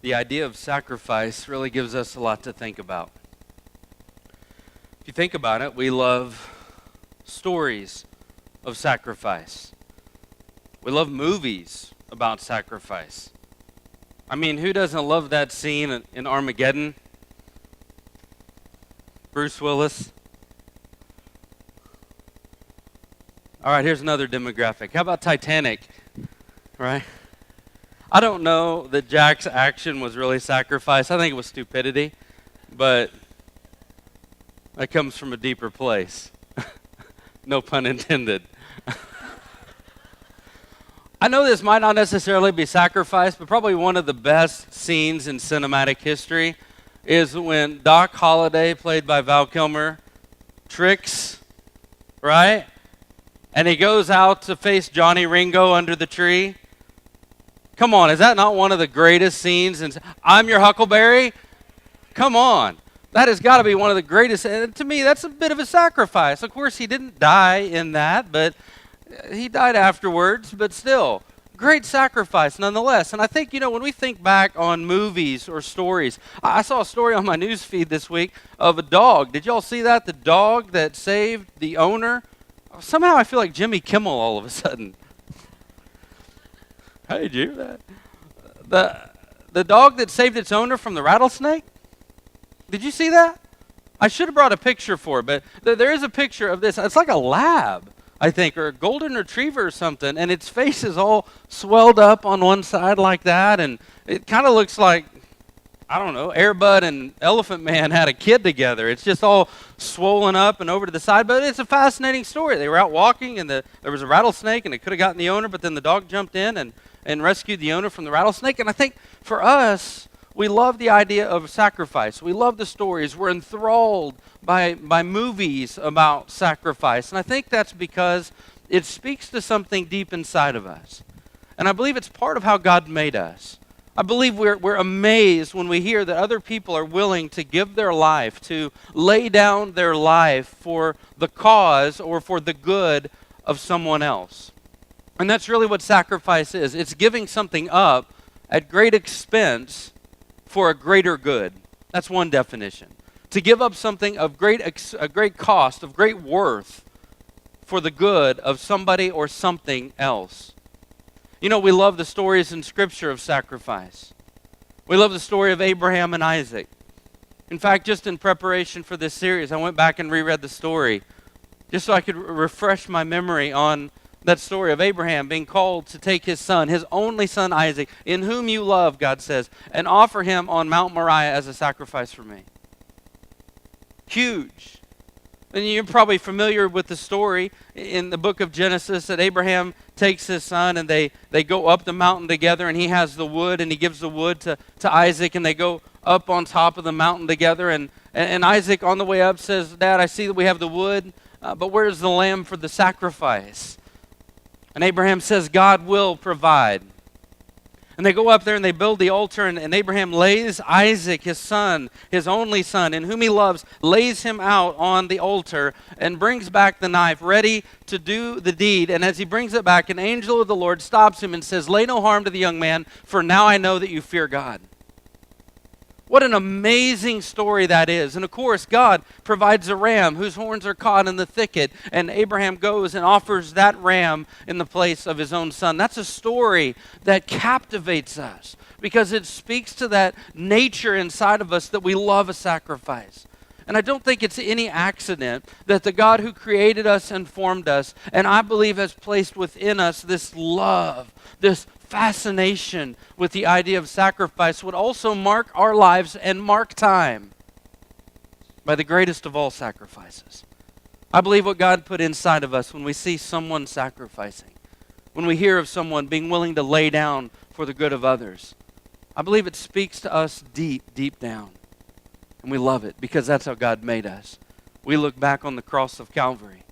the idea of sacrifice really gives us a lot to think about. If you think about it, we love stories of sacrifice. We love movies about sacrifice. I mean, who doesn't love that scene in Armageddon? Bruce Willis. All right, here's another demographic. How about Titanic? Right? I don't know that Jack's action was really sacrifice. I think it was stupidity, but that comes from a deeper place. No pun intended. I know this might not necessarily be sacrifice, but probably one of the best scenes in cinematic history is when Doc Holliday, played by Val Kilmer, tricks, right? And he goes out to face Johnny Ringo under the tree. Come on, is that not one of the greatest scenes? And I'm your Huckleberry? Come on. That has got to be one of the greatest. And to me, that's a bit of a sacrifice. Of course, he didn't die in that, but he died afterwards. But still, great sacrifice nonetheless. And I think, when we think back on movies or stories, I saw a story on my news feed this week of a dog. Did y'all see that? The dog that saved the owner. Somehow I feel like Jimmy Kimmel all of a sudden. Hey, did you hear that? The dog that saved its owner from the rattlesnake? Did you see that? I should have brought a picture for it, but there is a picture of this. It's like a lab, I think, or a golden retriever or something, and its face is all swelled up on one side like that, and it kind of looks like, I don't know, Air Bud and Elephant Man had a kid together. It's just all swollen up and over to the side, but it's a fascinating story. They were out walking, and there was a rattlesnake, and it could have gotten the owner, but then the dog jumped in and rescued the owner from the rattlesnake. And I think for us, we love the idea of sacrifice. We love the stories. We're enthralled by movies about sacrifice. And I think that's because it speaks to something deep inside of us. And I believe it's part of how God made us. I believe we're amazed when we hear that other people are willing to give their life, to lay down their life for the cause or for the good of someone else. And that's really what sacrifice is. It's giving something up at great expense for a greater good. That's one definition. To give up something of a great cost, of great worth for the good of somebody or something else. We love the stories in Scripture of sacrifice. We love the story of Abraham and Isaac. In fact, just in preparation for this series, I went back and reread the story just so I could refresh my memory on that story of Abraham being called to take his son, his only son Isaac, in whom you love, God says, and offer him on Mount Moriah as a sacrifice for me. Huge. And you're probably familiar with the story in the book of Genesis that Abraham takes his son and they go up the mountain together, and he has the wood and he gives the wood to Isaac, and they go up on top of the mountain together. And Isaac on the way up says, Dad, I see that we have the wood, but where's the lamb for the sacrifice? And Abraham says, God will provide. And they go up there and they build the altar, and Abraham lays Isaac, his son, his only son, in whom he loves, lays him out on the altar and brings back the knife, ready to do the deed. And as he brings it back, an angel of the Lord stops him and says, lay no harm to the young man, for now I know that you fear God. What an amazing story that is. And of course, God provides a ram whose horns are caught in the thicket, and Abraham goes and offers that ram in the place of his own son. That's a story that captivates us because it speaks to that nature inside of us that we love a sacrifice. And I don't think it's any accident that the God who created us and formed us, and I believe has placed within us this love, this fascination with the idea of sacrifice, would also mark our lives and mark time by the greatest of all sacrifices. I believe what God put inside of us when we see someone sacrificing, when we hear of someone being willing to lay down for the good of others, I believe it speaks to us deep, deep down. And we love it because that's how God made us. We look back on the cross of Calvary,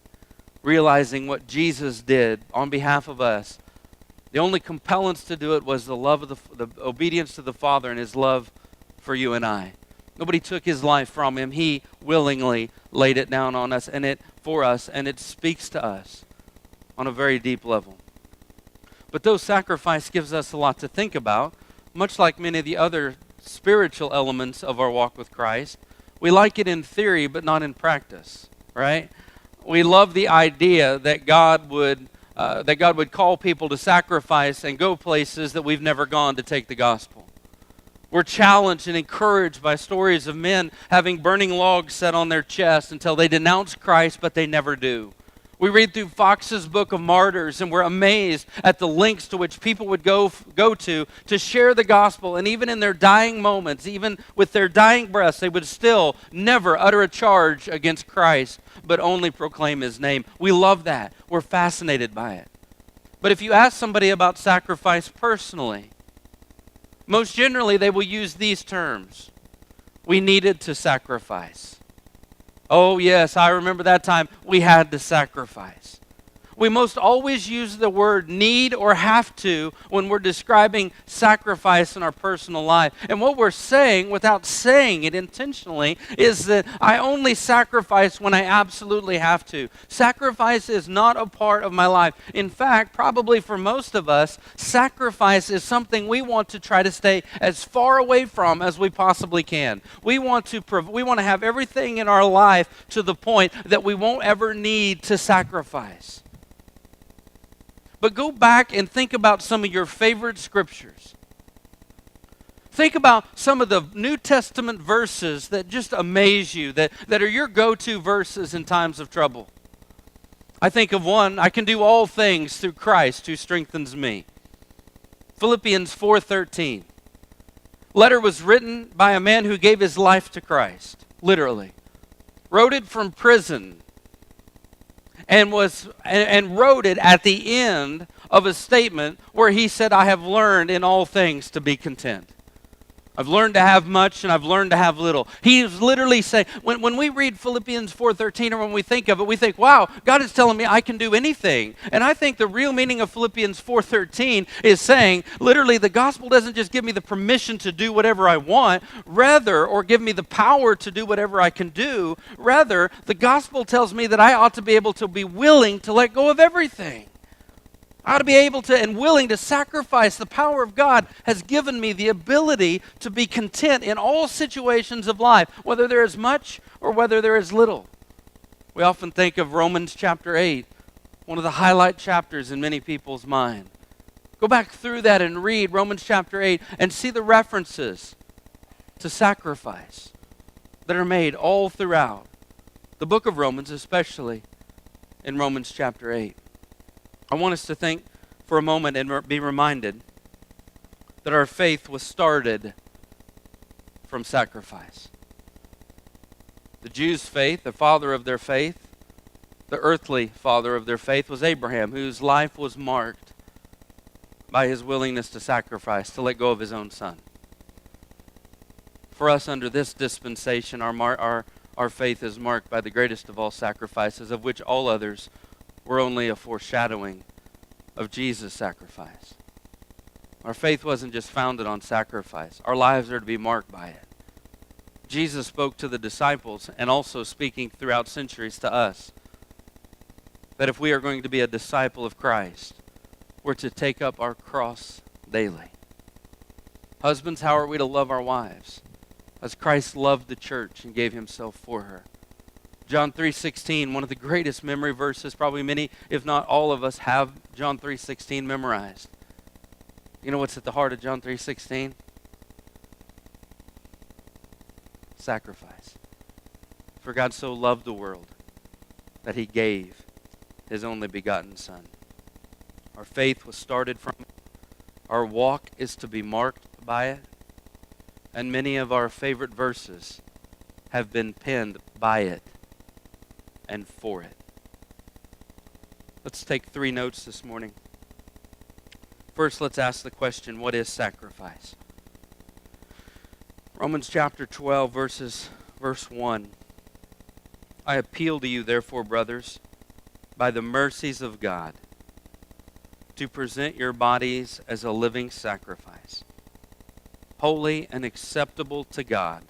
realizing what Jesus did on behalf of us. The only compellence to do it was the love of the obedience to the Father and his love for you and I. Nobody took his life from him. He willingly laid it down on us and for us, and it speaks to us on a very deep level. But though sacrifice gives us a lot to think about, much like many of the other spiritual elements of our walk with Christ. We like it in theory, but not in practice, right? We love the idea that God would call people to sacrifice and go places that we've never gone to take the gospel. We're challenged and encouraged by stories of men having burning logs set on their chest until they denounce Christ, but they never do. We read through Fox's Book of Martyrs, and we're amazed at the lengths to which people would go to share the gospel. And even in their dying moments, even with their dying breaths, they would still never utter a charge against Christ, but only proclaim his name. We love that. We're fascinated by it. But if you ask somebody about sacrifice personally, most generally they will use these terms. We needed to sacrifice. Oh, yes, I remember that time we had to sacrifice. We most always use the word need or have to when we're describing sacrifice in our personal life. And what we're saying, without saying it intentionally, is that I only sacrifice when I absolutely have to. Sacrifice is not a part of my life. In fact, probably for most of us, sacrifice is something we want to try to stay as far away from as we possibly can. We want to have everything in our life to the point that we won't ever need to sacrifice. But go back and think about some of your favorite scriptures. Think about some of the New Testament verses that just amaze you, that are your go-to verses in times of trouble. I think of one, I can do all things through Christ who strengthens me. Philippians 4:13. Letter was written by a man who gave his life to Christ, literally. Wrote it from prison. And wrote it at the end of a statement where he said, I have learned in all things to be content. I've learned to have much and I've learned to have little. He's literally saying, when we read Philippians 4:13 or when we think of it, we think, wow, God is telling me I can do anything. And I think the real meaning of Philippians 4:13 is saying, literally, the gospel doesn't just give me the permission to do whatever I want, or give me the power to do whatever I can do. Rather, the gospel tells me that I ought to be able to be willing to let go of everything. I ought to be able to and willing to sacrifice. The power of God has given me the ability to be content in all situations of life, whether there is much or whether there is little. We often think of Romans chapter 8, one of the highlight chapters in many people's mind. Go back through that and read Romans chapter 8 and see the references to sacrifice that are made all throughout the book of Romans, especially in Romans chapter 8. I want us to think for a moment and be reminded that our faith was started from sacrifice. The Jews' faith, the father of their faith, the earthly father of their faith was Abraham, whose life was marked by his willingness to sacrifice, to let go of his own son. For us under this dispensation, our faith is marked by the greatest of all sacrifices, of which all others were only a foreshadowing of Jesus' sacrifice. Our faith wasn't just founded on sacrifice. Our lives are to be marked by it. Jesus spoke to the disciples and also speaking throughout centuries to us that if we are going to be a disciple of Christ, we're to take up our cross daily. Husbands, how are we to love our wives? As Christ loved the church and gave himself for her. John 3:16, one of the greatest memory verses, probably many, if not all of us, have John 3:16 memorized. You know what's at the heart of John 3:16? Sacrifice. For God so loved the world that he gave his only begotten Son. Our faith was started from it. Our walk is to be marked by it. And many of our favorite verses have been penned by it and for it. Let's take 3 notes this morning. First, let's ask the question, what is sacrifice? Romans chapter 12, verse 1. I appeal to you, therefore, brothers, by the mercies of God, to present your bodies as a living sacrifice, holy and acceptable to God,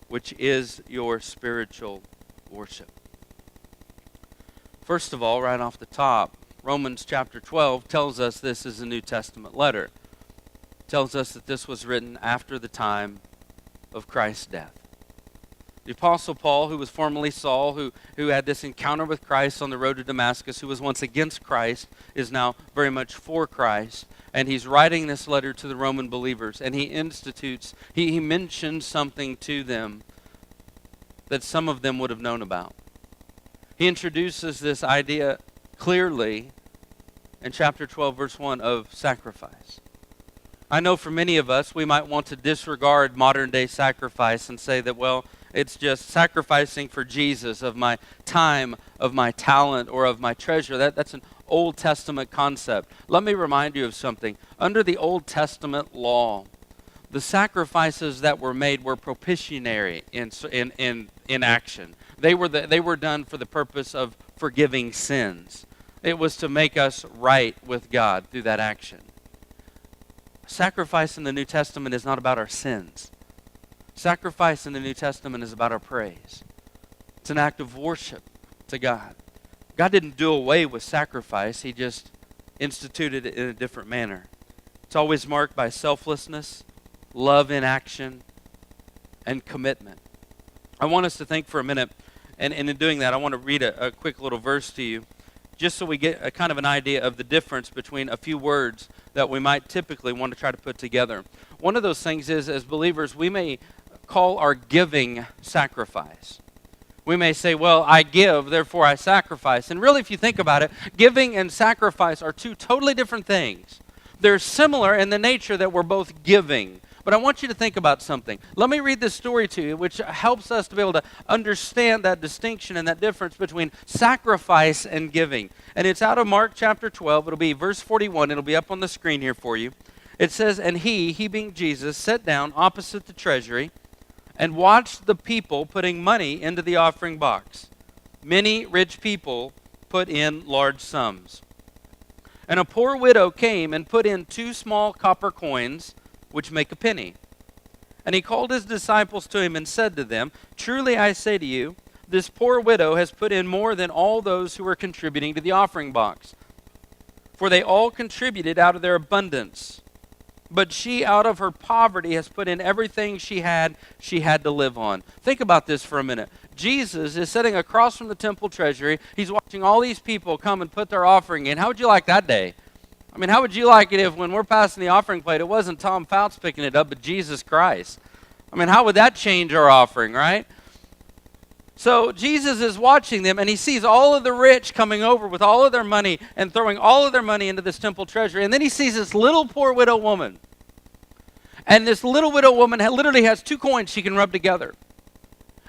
which is your spiritual worship. First of all, right off the top, Romans chapter 12 tells us this is a New Testament letter. tells us that this was written after the time of Christ's death. The Apostle Paul, who was formerly Saul, who had this encounter with Christ on the road to Damascus, who was once against Christ, is now very much for Christ. And he's writing this letter to the Roman believers, and he mentions something to them that some of them would have known about. He introduces this idea clearly in chapter 12, verse 1 of sacrifice. I know for many of us, we might want to disregard modern day sacrifice and say that, well, it's just sacrificing for Jesus of my time, of my talent, or of my treasure. That's an Old Testament concept. Let me remind you of something. Under the Old Testament law, the sacrifices that were made were propitiatory in action. They were done for the purpose of forgiving sins. It was to make us right with God through that action. Sacrifice in the New Testament is not about our sins. Sacrifice in the New Testament is about our praise. It's an act of worship to God. God didn't do away with sacrifice. He just instituted it in a different manner. It's always marked by selflessness, love in action, and commitment. I want us to think for a minute, and in doing that, I want to read a quick little verse to you, just so we get a kind of an idea of the difference between a few words that we might typically want to try to put together. One of those things is, as believers, we may call our giving sacrifice. We may say, well, I give, therefore I sacrifice. And really, if you think about it, giving and sacrifice are two totally different things. They're similar in the nature that we're both giving. But I want you to think about something. Let me read this story to you, which helps us to be able to understand that distinction and that difference between sacrifice and giving. And it's out of Mark chapter 12. It'll be verse 41. It'll be up on the screen here for you. It says, and he being Jesus, sat down opposite the treasury and watched the people putting money into the offering box. Many rich people put in large sums. And a poor widow came and put in 2 small copper coins, which make a penny. And he called his disciples to him and said to them, truly I say to you, this poor widow has put in more than all those who were contributing to the offering box. For they all contributed out of their abundance. But she, out of her poverty, has put in everything she had to live on. Think about this for a minute. Jesus is sitting across from the temple treasury. He's watching all these people come and put their offering in. How would you like that day? I mean, how would you like it if when we're passing the offering plate, it wasn't Tom Fouts picking it up, but Jesus Christ? I mean, how would that change our offering, right? So Jesus is watching them, and he sees all of the rich coming over with all of their money and throwing all of their money into this temple treasury. And then he sees this little poor widow woman. And this little widow woman literally has 2 coins she can rub together.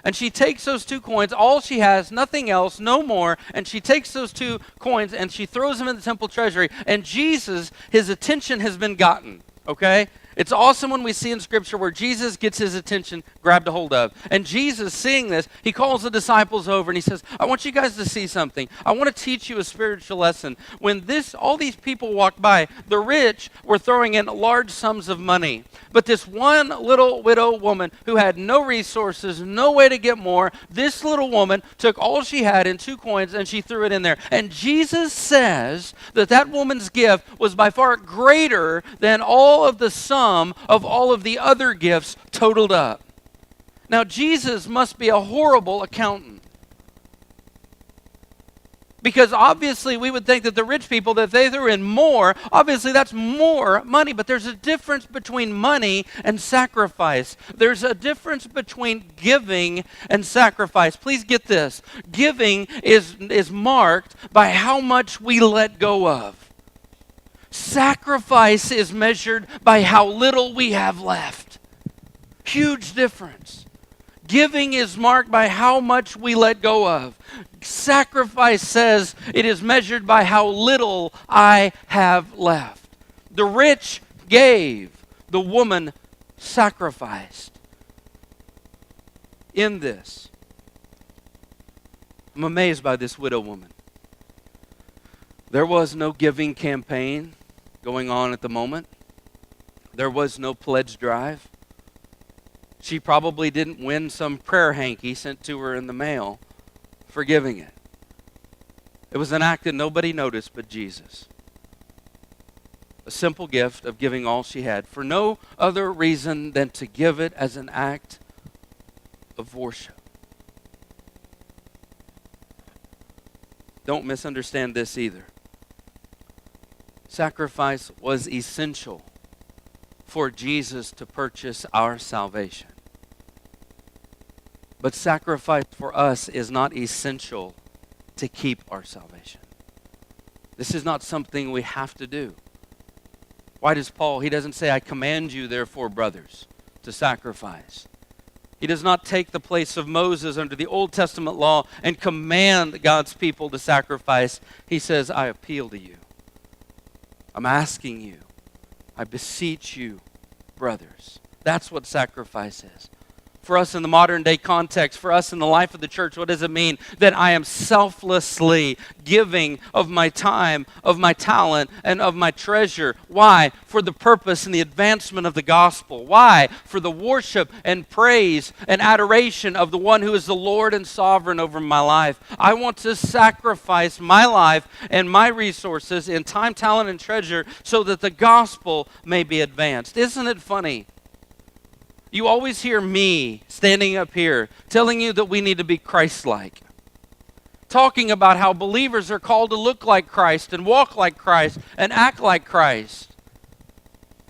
And she takes those 2 coins, all she has, nothing else, no more, and she takes those 2 coins and she throws them in the temple treasury. And Jesus, his attention has been gotten, okay? It's awesome when we see in Scripture where Jesus gets his attention grabbed a hold of. And Jesus, seeing this, he calls the disciples over and he says, I want you guys to see something. I want to teach you a spiritual lesson. When all these people walked by, the rich were throwing in large sums of money. But this one little widow woman who had no resources, no way to get more, this little woman took all she had in 2 coins and she threw it in there. And Jesus says that woman's gift was by far greater than all of the sum of all of the other gifts totaled up. Now, Jesus must be a horrible accountant. Because obviously we would think that the rich people, that they threw in more, obviously that's more money. But there's a difference between money and sacrifice. There's a difference between giving and sacrifice. Please get this. Giving is marked by how much we let go of. Sacrifice is measured by how little we have left. Huge difference. Giving is marked by how much we let go of. Sacrifice says it is measured by how little I have left. The rich gave, the woman sacrificed. In this, I'm amazed by this widow woman. There was no giving campaign going on at the moment. There was no pledge drive. She probably didn't win some prayer hanky sent to her in the mail for giving it. It was an act that nobody noticed but Jesus. a simple gift of giving all she had for no other reason than to give it as an act of worship. Don't misunderstand this either. Sacrifice was essential for Jesus to purchase our salvation. But sacrifice for us is not essential to keep our salvation. This is not something we have to do. Why does Paul, he doesn't say, I command you, therefore, brothers, to sacrifice. He does not take the place of Moses under the Old Testament law and command God's people to sacrifice. He says, I appeal to you. I'm asking you. I beseech you, brothers. That's what sacrifice is. For us in the modern day context, for us in the life of the church, what does it mean? That I am selflessly giving of my time, of my talent, and of my treasure. Why? For the purpose and the advancement of the gospel. Why? For the worship and praise and adoration of the one who is the Lord and sovereign over my life. I want to sacrifice my life and my resources in time, talent, and treasure so that the gospel may be advanced. Isn't it funny? You always hear me standing up here telling you that we need to be Christ-like. Talking about how believers are called to look like Christ and walk like Christ and act like Christ.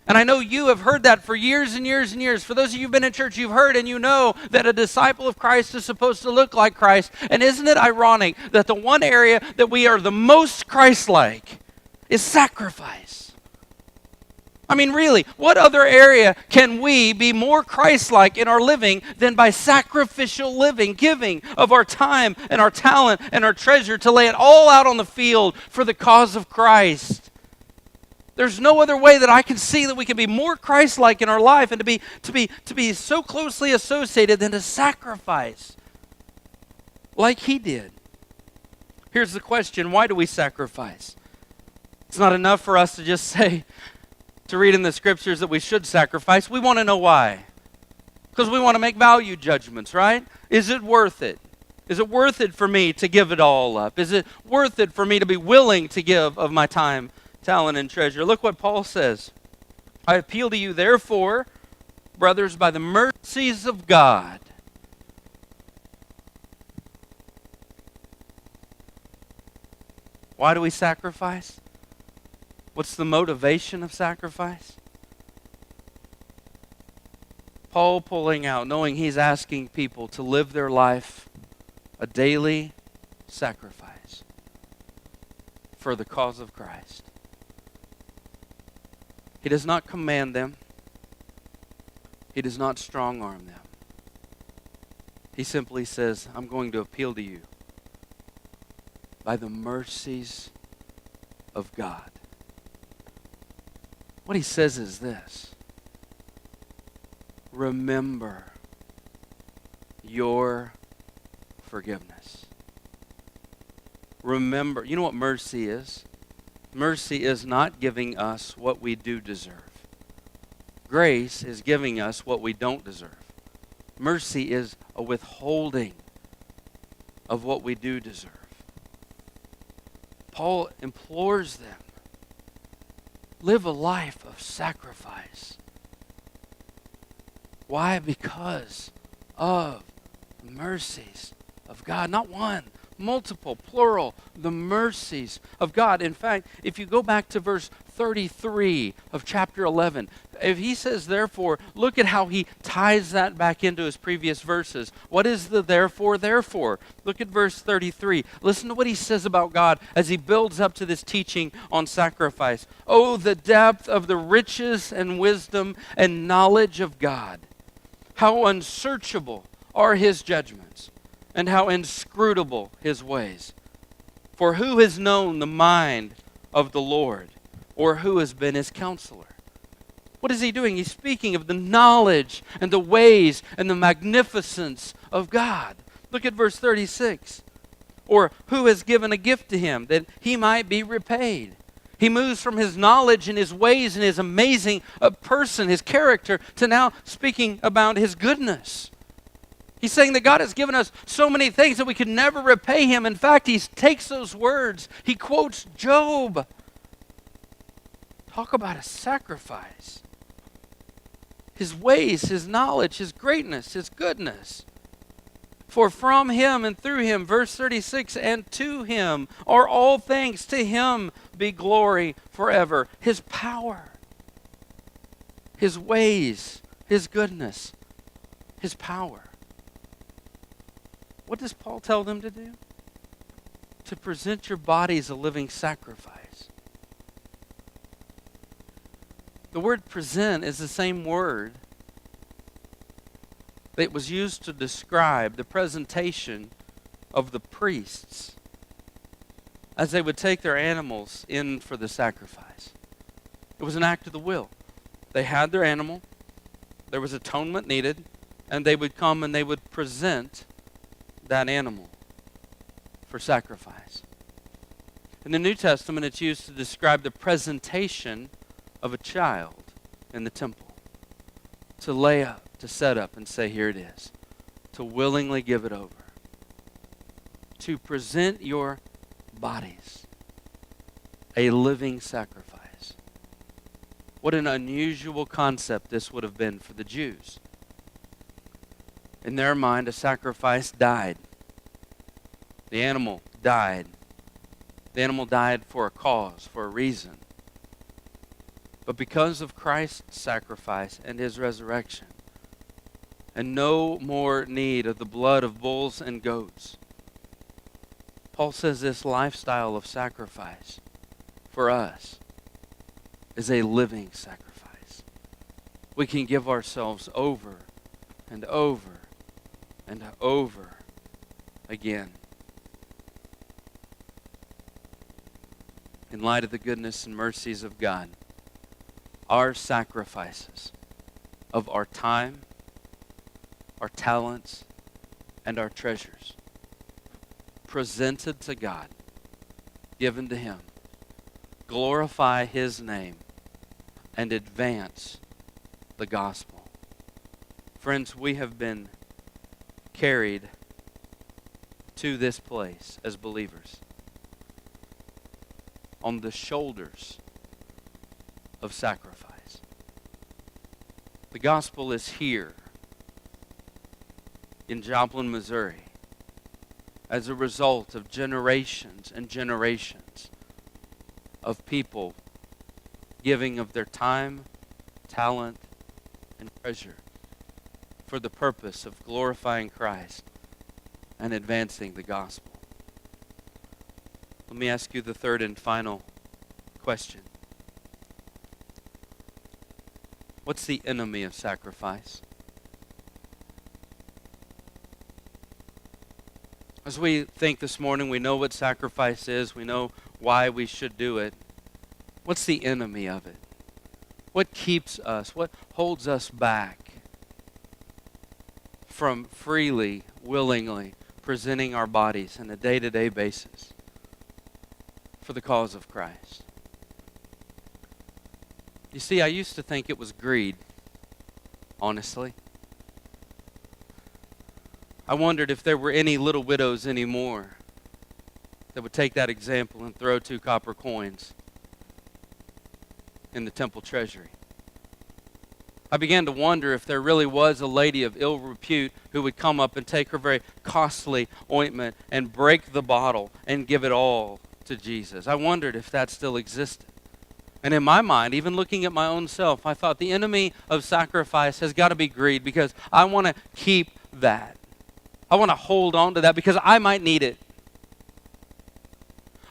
And I know you have heard that for years and years and years. For those of you who've been in church, you've heard and you know that a disciple of Christ is supposed to look like Christ. And isn't it ironic that the one area that we are the most Christ-like is sacrifice? I mean, really, what other area can we be more Christ-like in our living than by sacrificial living, giving of our time and our talent and our treasure to lay it all out on the field for the cause of Christ? There's no other way that I can see that we can be more Christ-like in our life and to be so closely associated than to sacrifice like He did. Here's the question, why do we sacrifice? It's not enough for us to just say, to read in the scriptures that we should sacrifice. We want to know why. Because we want to make value judgments, right? Is it worth it? Is it worth it for me to give it all up? Is it worth it for me to be willing to give of my time, talent, and treasure? Look what Paul says. I appeal to you, therefore, brothers, by the mercies of God. Why do we sacrifice? What's the motivation of sacrifice? Paul pulling out, knowing he's asking people to live their life a daily sacrifice for the cause of Christ. He does not command them. He does not strong-arm them. He simply says, I'm going to appeal to you by the mercies of God. What he says is this: remember your forgiveness. Remember, you know what mercy is? Mercy is not giving us what we do deserve. Grace is giving us what we don't deserve. Mercy is a withholding of what we do deserve. Paul implores them, live a life of sacrifice. Why? Because of the mercies of God. Not one, multiple, plural, the mercies of God. In fact, if you go back to verse 33 of chapter 11, if he says therefore, look at how he ties that back into his previous verses. What is the therefore, therefore? Look at verse 33. Listen to what he says about God as he builds up to this teaching on sacrifice. Oh, the depth of the riches and wisdom and knowledge of God. How unsearchable are his judgments, and how inscrutable his ways. For who has known the mind of the Lord, or who has been his counselor? What is he doing? He's speaking of the knowledge and the ways and the magnificence of God. Look at verse 36. Or who has given a gift to him that he might be repaid? He moves from his knowledge and his ways and his amazing person, his character, to now speaking about his goodness. He's saying that God has given us so many things that we could never repay him. In fact, he takes those words. He quotes Job. Talk about a sacrifice. His ways, His knowledge, His greatness, His goodness. For from Him and through Him, verse 36, and to Him are all things. To Him be glory forever. His power, His ways, His goodness, His power. What does Paul tell them to do? To present your bodies a living sacrifice. The word present is the same word that was used to describe the presentation of the priests as they would take their animals in for the sacrifice. It was an act of the will. They had their animal, there was atonement needed, and they would come and they would present that animal for sacrifice. In the New Testament, it's used to describe the presentation of a child in the temple. To lay up, to set up and say, here it is. To willingly give it over. To present your bodies a living sacrifice. What an unusual concept this would have been for the Jews. In their mind, a sacrifice died. The animal died. The animal died for a cause, for a reason. But because of Christ's sacrifice and His resurrection, and no more need of the blood of bulls and goats, Paul says this lifestyle of sacrifice for us is a living sacrifice. We can give ourselves over and over and over again. In light of the goodness and mercies of God, our sacrifices of our time, our talents, and our treasures presented to God, given to Him, glorify His name, and advance the gospel. Friends, we have been carried to this place as believers on the shoulders of sacrifice. The gospel is here in Joplin, Missouri, as a result of generations and generations of people giving of their time, talent, and treasure for the purpose of glorifying Christ and advancing the gospel. Let me ask you the third and final question. What's the enemy of sacrifice? As we think this morning, we know what sacrifice is. We know why we should do it. What's the enemy of it? What keeps us? What holds us back from freely, willingly presenting our bodies on a day-to-day basis for the cause of Christ? You see, I used to think it was greed, honestly. I wondered if there were any little widows anymore that would take that example and throw 2 copper coins in the temple treasury. I began to wonder if there really was a lady of ill repute who would come up and take her very costly ointment and break the bottle and give it all to Jesus. I wondered if that still existed. And in my mind, even looking at my own self, I thought the enemy of sacrifice has got to be greed, because I want to keep that. I want to hold on to that because I might need it.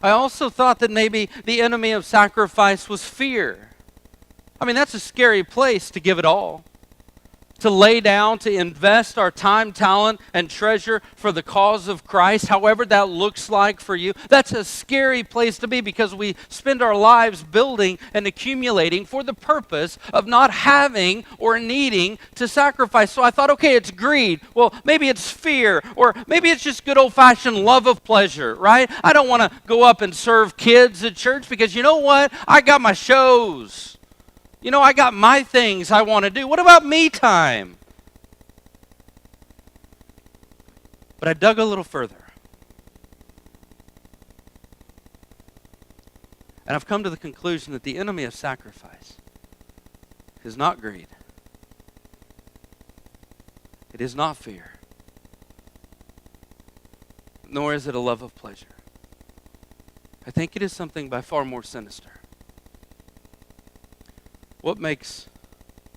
I also thought that maybe the enemy of sacrifice was fear. I mean, that's a scary place to give it all. To lay down, to invest our time, talent, and treasure for the cause of Christ, however that looks like for you. That's a scary place to be, because we spend our lives building and accumulating for the purpose of not having or needing to sacrifice. So I thought, okay, it's greed. Well, maybe it's fear, or maybe it's just good old-fashioned love of pleasure, right? I don't want to go up and serve kids at church because you know what? I got my shows. You know, I got my things I want to do. What about me time? But I dug a little further. And I've come to the conclusion that the enemy of sacrifice is not greed. It is not fear. Nor is it a love of pleasure. I think it is something by far more sinister. What makes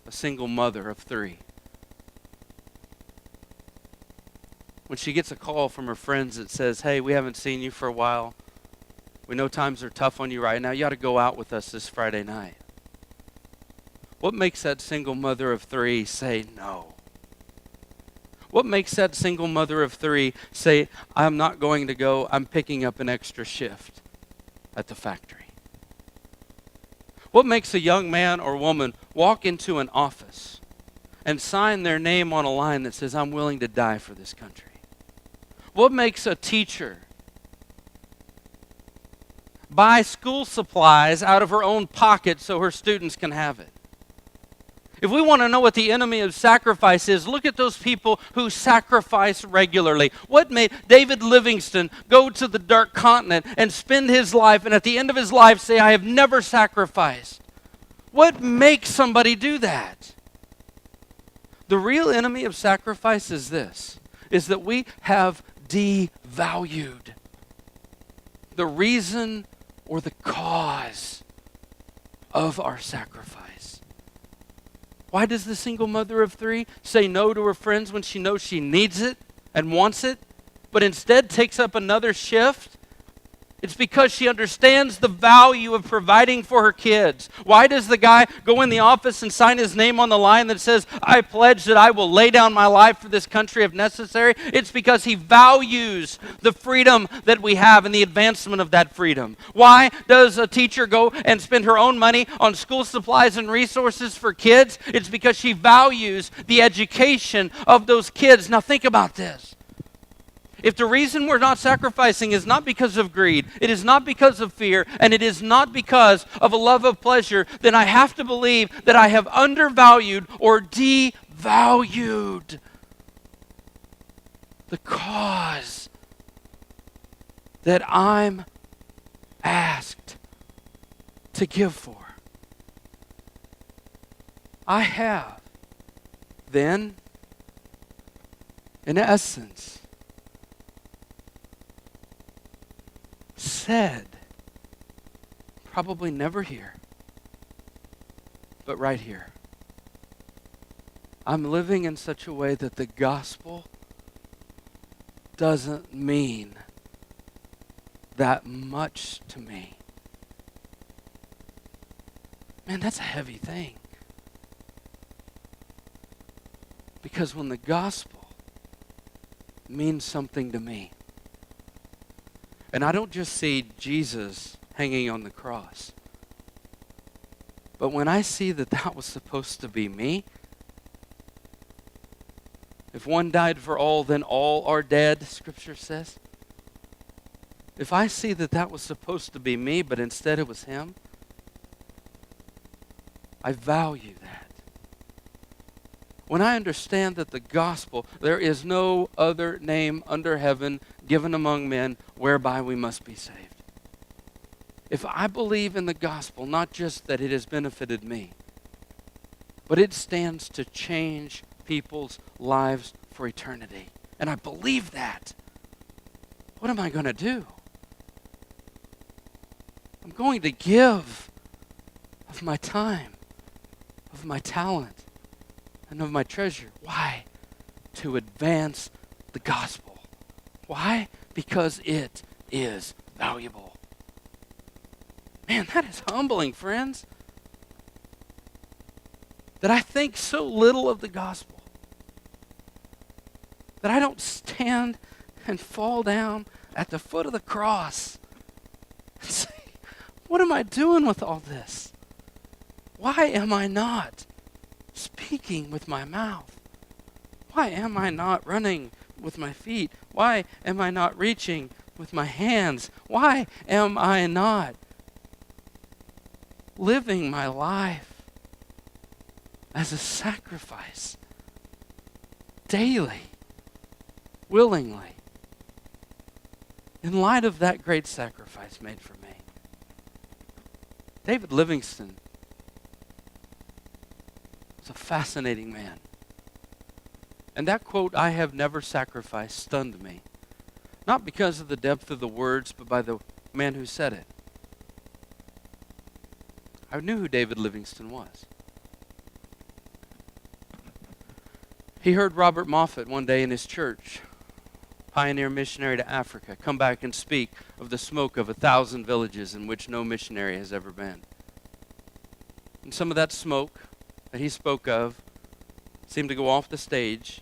a single mother of 3, when she gets a call from her friends that says, hey, we haven't seen you for a while. We know times are tough on you right now. You ought to go out with us this Friday night. What makes that single mother of 3 say no? What makes that single mother of 3 say, I'm not going to go, I'm picking up an extra shift at the factory? What makes a young man or woman walk into an office and sign their name on a line that says, I'm willing to die for this country? What makes a teacher buy school supplies out of her own pocket so her students can have it? If we want to know what the enemy of sacrifice is, look at those people who sacrifice regularly. What made David Livingstone go to the dark continent and spend his life, and at the end of his life say, I have never sacrificed? What makes somebody do that? The real enemy of sacrifice is this, is that we have devalued the reason or the cause of our sacrifice. Why does the single mother of 3 say no to her friends when she knows she needs it and wants it, but instead takes up another shift? It's because she understands the value of providing for her kids. Why does the guy go in the office and sign his name on the line that says, I pledge that I will lay down my life for this country if necessary? It's because he values the freedom that we have and the advancement of that freedom. Why does a teacher go and spend her own money on school supplies and resources for kids? It's because she values the education of those kids. Now think about this. If the reason we're not sacrificing is not because of greed, it is not because of fear, and it is not because of a love of pleasure, then I have to believe that I have undervalued or devalued the cause that I'm asked to give for. I have then, in essence, said, probably never here, but right here, I'm living in such a way that the gospel doesn't mean that much to me. Man, that's a heavy thing. Because when the gospel means something to me, and I don't just see Jesus hanging on the cross, but when I see that that was supposed to be me, if one died for all, then all are dead, Scripture says. If I see that that was supposed to be me, but instead it was him, I value that. When I understand that the gospel, there is no other name under heaven given among men whereby we must be saved. If I believe in the gospel, not just that it has benefited me, but it stands to change people's lives for eternity, and I believe that, what am I going to do? I'm going to give of my time, of my talent, and of my treasure. Why? To advance the gospel. Why? Because it is valuable. Man, that is humbling, friends. That I think so little of the gospel. That I don't stand and fall down at the foot of the cross and say, what am I doing with all this? Why am I not speaking with my mouth? Why am I not running with my feet? Why am I not reaching with my hands? Why am I not living my life as a sacrifice daily, willingly, in light of that great sacrifice made for me? David Livingstone was a fascinating man. And that quote, "I have never sacrificed," stunned me. Not because of the depth of the words, but by the man who said it. I knew who David Livingstone was. He heard Robert Moffat one day in his church, pioneer missionary to Africa, come back and speak of the smoke of 1,000 villages in which no missionary has ever been. And some of that smoke that he spoke of seemed to go off the stage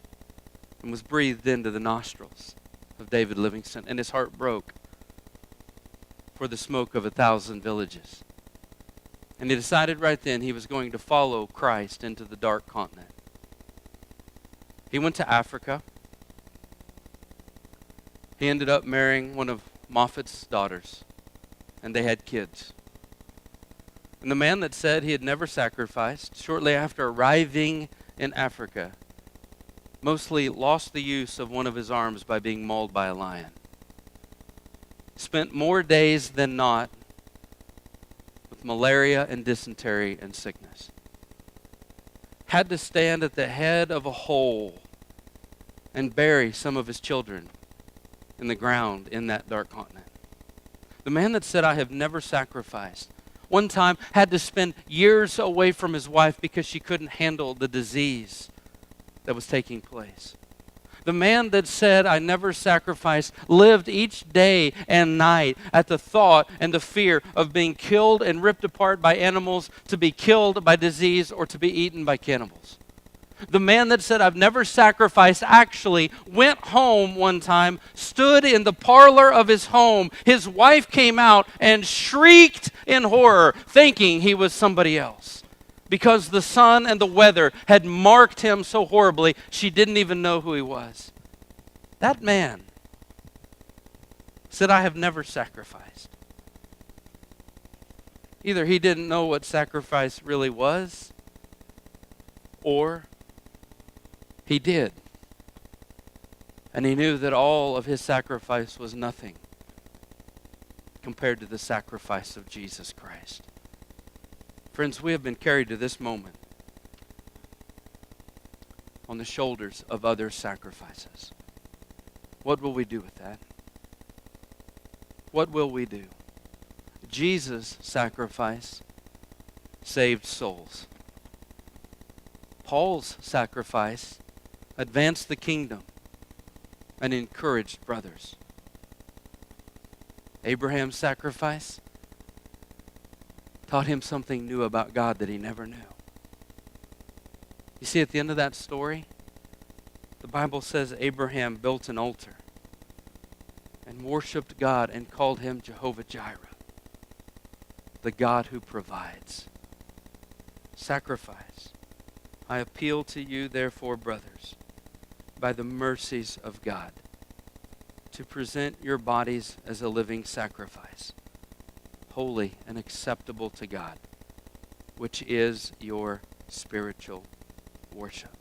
and was breathed into the nostrils of David Livingstone, and his heart broke for the smoke of 1,000 villages. And he decided right then he was going to follow Christ into the dark continent. He went to Africa. He ended up marrying one of Moffat's daughters, and they had kids. And the man that said he had never sacrificed, shortly after arriving in Africa, mostly lost the use of one of his arms by being mauled by a lion. Spent more days than not with malaria and dysentery and sickness. Had to stand at the head of a hole and bury some of his children in the ground in that dark continent. The man that said, "I have never sacrificed," one time had to spend years away from his wife because she couldn't handle the disease that was taking place. The man that said, "I never sacrificed," lived each day and night at the thought and the fear of being killed and ripped apart by animals, to be killed by disease, or to be eaten by cannibals. The man that said, "I've never sacrificed," actually went home one time, stood in the parlor of his home. His wife came out and shrieked in horror, thinking he was somebody else, because the sun and the weather had marked him so horribly, she didn't even know who he was. That man said, "I have never sacrificed." Either he didn't know what sacrifice really was, or he did. And he knew that all of his sacrifice was nothing compared to the sacrifice of Jesus Christ. Friends, we have been carried to this moment on the shoulders of other sacrifices. What will we do with that? What will we do? Jesus' sacrifice saved souls. Paul's sacrifice advanced the kingdom and encouraged brothers. Abraham's sacrifice taught him something new about God that he never knew. You see, at the end of that story, the Bible says Abraham built an altar and worshiped God and called him Jehovah Jireh, the God who provides. Sacrifice. I appeal to you, therefore, brothers, by the mercies of God, to present your bodies as a living sacrifice, holy and acceptable to God, which is your spiritual worship.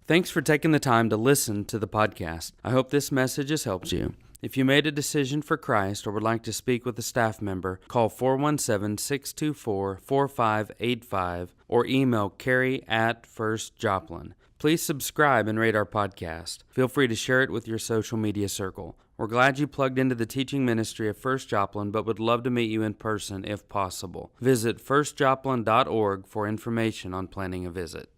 Thanks for taking the time to listen to the podcast. I hope this message has helped you. If you made a decision for Christ or would like to speak with a staff member, call 417-624-4585 or email Carrie@FirstJoplin. Please subscribe and rate our podcast. Feel free to share it with your social media circle. We're glad you plugged into the teaching ministry of First Joplin, but would love to meet you in person if possible. Visit firstjoplin.org for information on planning a visit.